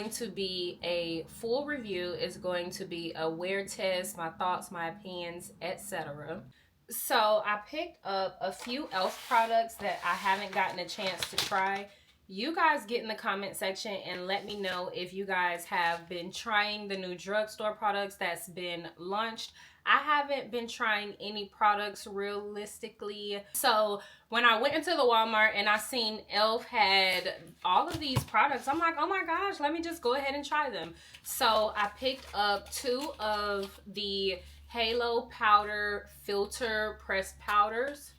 going to be a full review. It's going to be a wear test, my thoughts, my opinions, etc. So I picked up a few e.l.f. products that I haven't gotten a chance to try. You guys get in the comment section and let me know if you guys have been trying the new drugstore products that's been launched. I haven't been trying any products realistically. So when I went into the Walmart and I seen e.l.f. had all of these products, I'm like, oh my gosh, let me just go ahead and try them. So I picked up 2 of the Halo Powder Filter Pressed Powders.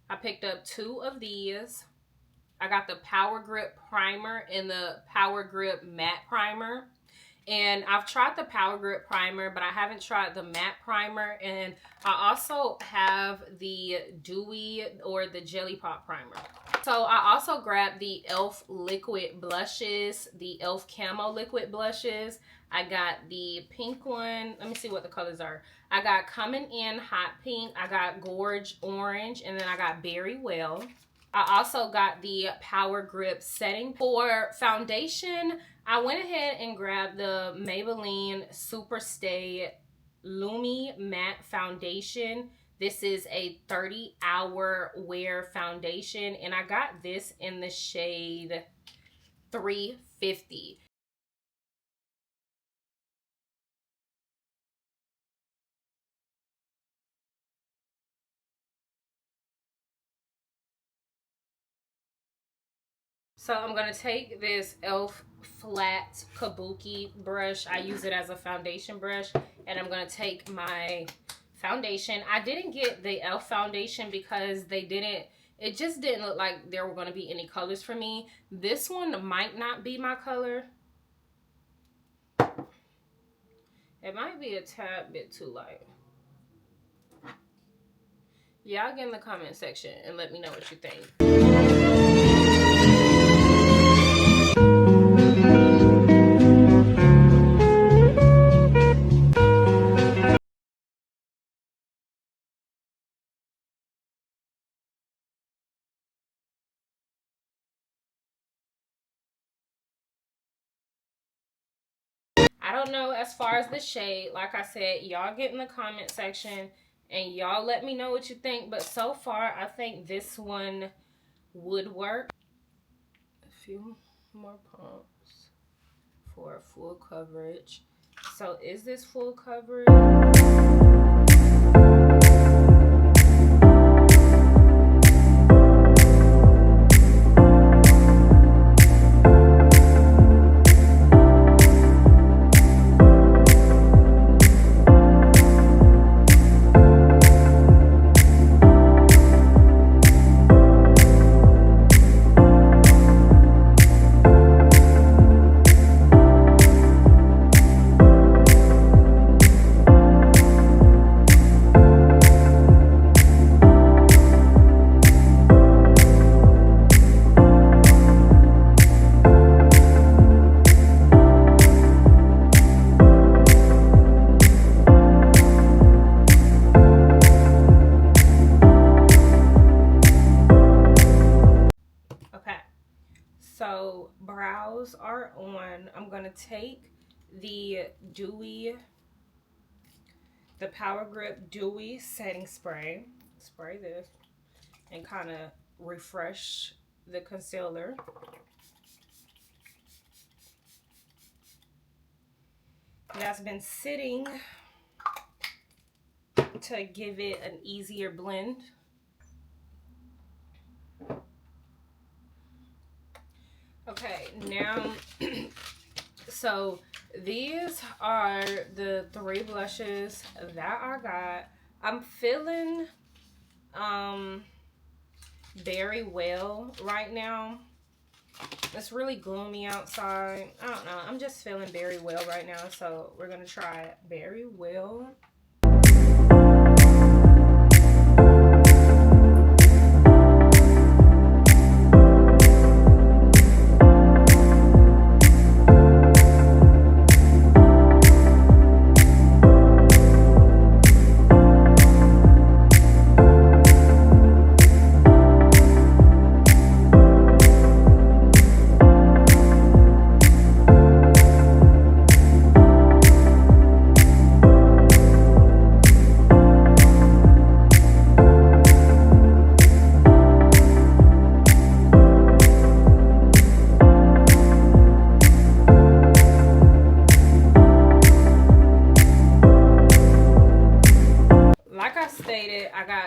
I picked up 2 of these. I got the Power Grip Primer and the Power Grip Matte Primer. And I've tried the Power Grip Primer, but I haven't tried the Matte Primer. And I also have the Dewy or the Jelly Pop Primer. So I also grabbed the e.l.f. Liquid Blushes, the e.l.f. Camo Liquid Blushes. I got the pink one. Let me see what the colors are. I got Coming In Hot Pink. I got Gorge Orange. And then I got Berry Well. I also got the Power Grip Setting. For foundation, I went ahead and grabbed the Maybelline Super Stay Lumi Matte Foundation. This is a 30-hour wear foundation, and I got this in the shade 350. So I'm going to take this e.l.f. flat kabuki brush. I use it as a foundation brush. And I'm going to take my foundation. I didn't get the e.l.f. foundation because it just didn't look like there were going to be any colors for me. This one might not be my color. It might be a tad bit too light. Y'all get in the comment section and let me know what you think. I don't know as far as the shade. Like I said, y'all get in the comment section and y'all let me know what you think. But so far, I think this one would work. A few more pumps for full coverage. So is this full coverage? So brows are on. I'm going to take the Power Grip Dewy Setting Spray. Spray this and kind of refresh the concealer. That's been sitting to give it an easier blend. Okay, now, so these are the 3 blushes that I got. I'm feeling Berry Well right now. It's really gloomy outside. I don't know. I'm just feeling Berry Well right now, so we're going to try Berry Well.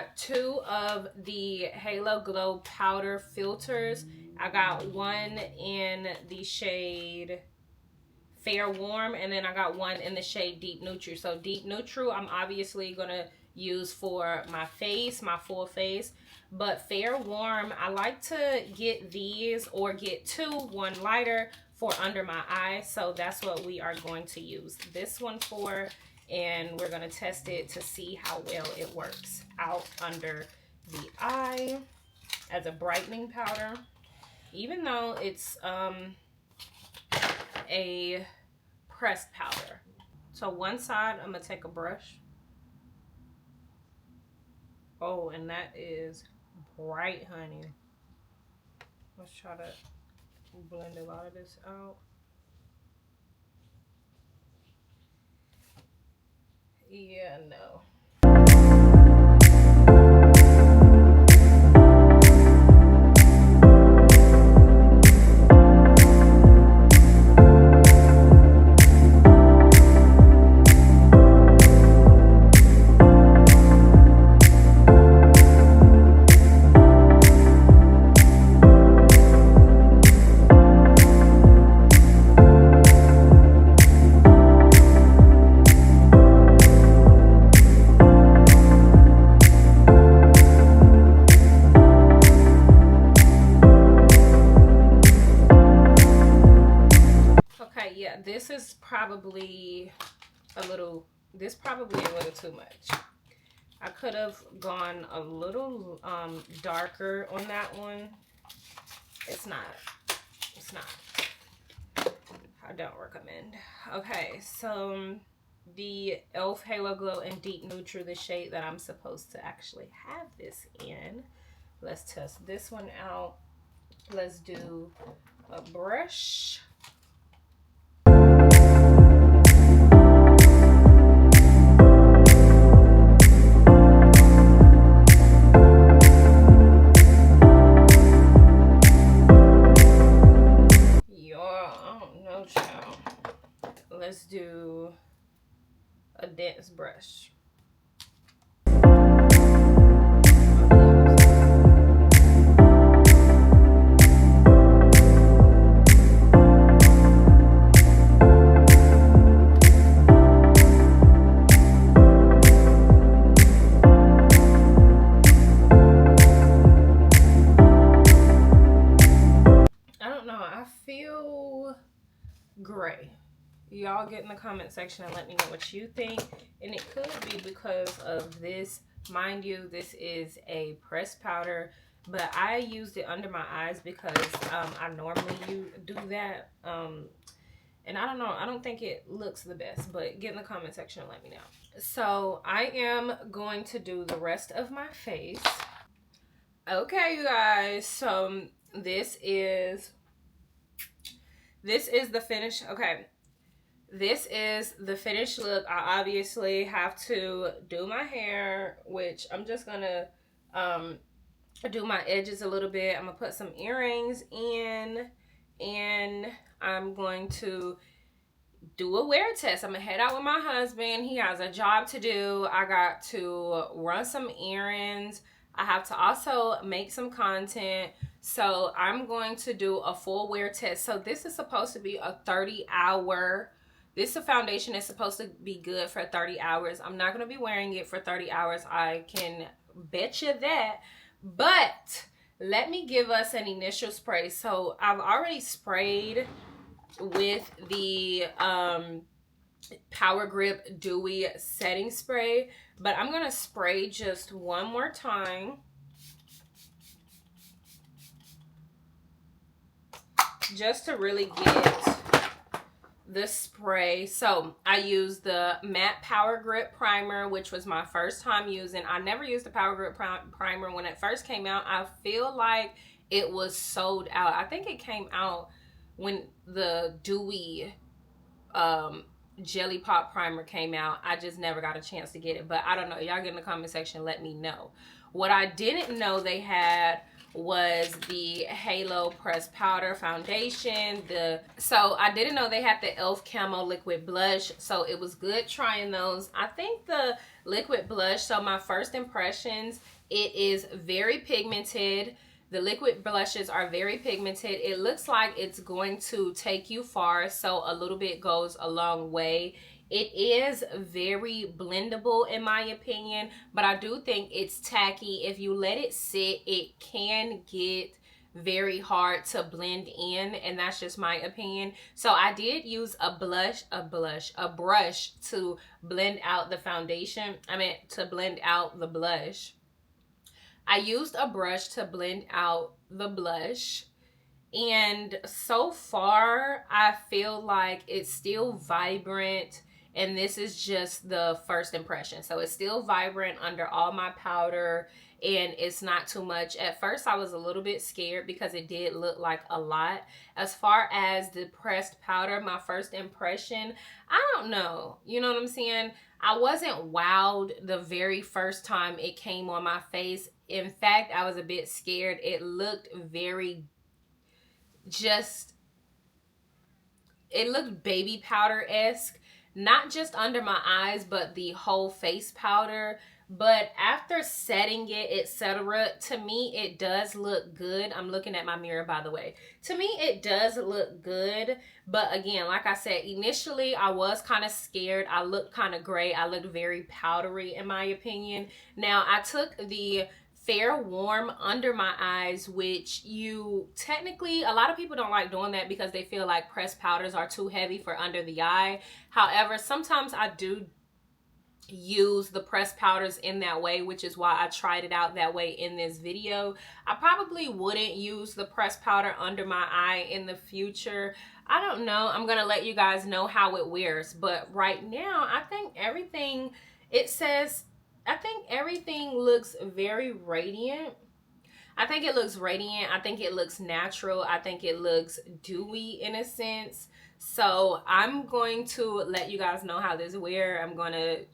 got 2 of the Halo Glow powder filters. I got one in the shade Fair Warm, and then I got one in the shade Deep Neutral. So Deep Neutral I'm obviously gonna use for my face, my full face, but Fair Warm I like to get these, or get 2, one lighter for under my eyes. So that's what we are going to use this one for, and we're gonna test it to see how well it works out under the eye as a brightening powder, even though it's a pressed powder. So one side I'm gonna take a brush. Oh, and that is bright, honey. Let's try to blend a lot of this out. Yeah, no. This is probably a little too much. I could have gone a little darker on that one. It's not. I don't recommend. Okay, so the e.l.f. Halo Glow in Deep Neutral, the shade that I'm supposed to actually have this in. Let's test this one out. Let's do a brush. Let's do a dense brush. I don't know, I feel gray. Y'all get in the comment section and let me know what you think. And it could be because of this. Mind you, this is a pressed powder, but I used it under my eyes because I normally do that. And I don't know, I don't think it looks the best, but get in the comment section and let me know. So I am going to do the rest of my face. Okay, you guys, so this is the finish. Okay. This is the finished look. I obviously have to do my hair, which I'm just gonna do my edges a little bit. I'm gonna put some earrings in, and I'm going to do a wear test. I'm gonna head out with my husband. He has a job to do. I got to run some errands. I have to also make some content. So I'm going to do a full wear test. So this is supposed to be a 30-hour. This foundation is supposed to be good for 30 hours. I'm not going to be wearing it for 30 hours. I can bet you that. But let me give us an initial spray. So I've already sprayed with the Power Grip Dewy Setting Spray. But I'm going to spray just one more time. Just to really get the spray. So I used the matte Power Grip primer, which was my first time using. I never used the Power Grip primer when it first came out. I feel like it was sold out. I think it came out when the Dewy Jelly Pop primer came out. I just never got a chance to get it, but I don't know. Y'all get in the comment section, let me know. What I didn't know they had was the Halo Pressed Powder Foundation. So I didn't know they had the e.l.f. Camo Liquid Blush, so it was good trying those. I think the liquid blush, so my first impressions, it is very pigmented. The liquid blushes are very pigmented. It looks like it's going to take you far, so a little bit goes a long way. It is very blendable in my opinion, but I do think it's tacky. If you let it sit, it can get very hard to blend in, and that's just my opinion. So I did use a brush to blend out the foundation. To blend out the blush. I used a brush to blend out the blush. And so far, I feel like it's still vibrant. And this is just the first impression. So it's still vibrant under all my powder. And it's not too much. At first, I was a little bit scared because it did look like a lot. As far as the pressed powder, my first impression, I don't know. You know what I'm saying? I wasn't wowed the very first time it came on my face. In fact, I was a bit scared. It looked very it looked baby powder-esque, not just under my eyes, but the whole face powder. But after setting it, etc., to me, it does look good. I'm looking at my mirror, by the way. To me, it does look good. But again, like I said, initially, I was kind of scared. I looked kind of gray. I looked very powdery, in my opinion. Now, I took the Fair Warm under my eyes, which you technically, a lot of people don't like doing that because they feel like pressed powders are too heavy for under the eye. However, sometimes I do use the pressed powders in that way, which is why I tried it out that way in this video. I probably wouldn't use the pressed powder under my eye in the future. I don't know. I'm gonna let you guys know how it wears, but right now I think everything, I think everything looks very radiant. I think it looks radiant. I think it looks natural. I think it looks dewy in a sense. So I'm going to let you guys know how this wear. I'm going to,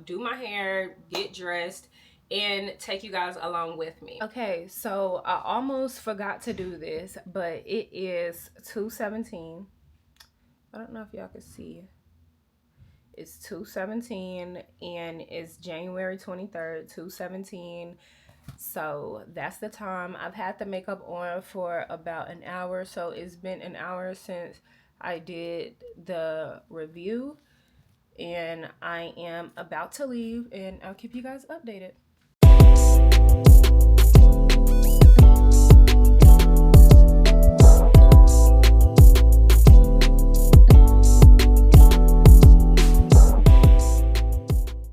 do my hair, get dressed, and take you guys along with me. Okay, so I almost forgot to do this, but it is 2:17. I don't know if y'all can see. It's 2:17 and it's January 23rd, 2:17. So that's the time. I've had the makeup on for about an hour. So it's been an hour since I did the review. And I am about to leave and I'll keep you guys updated.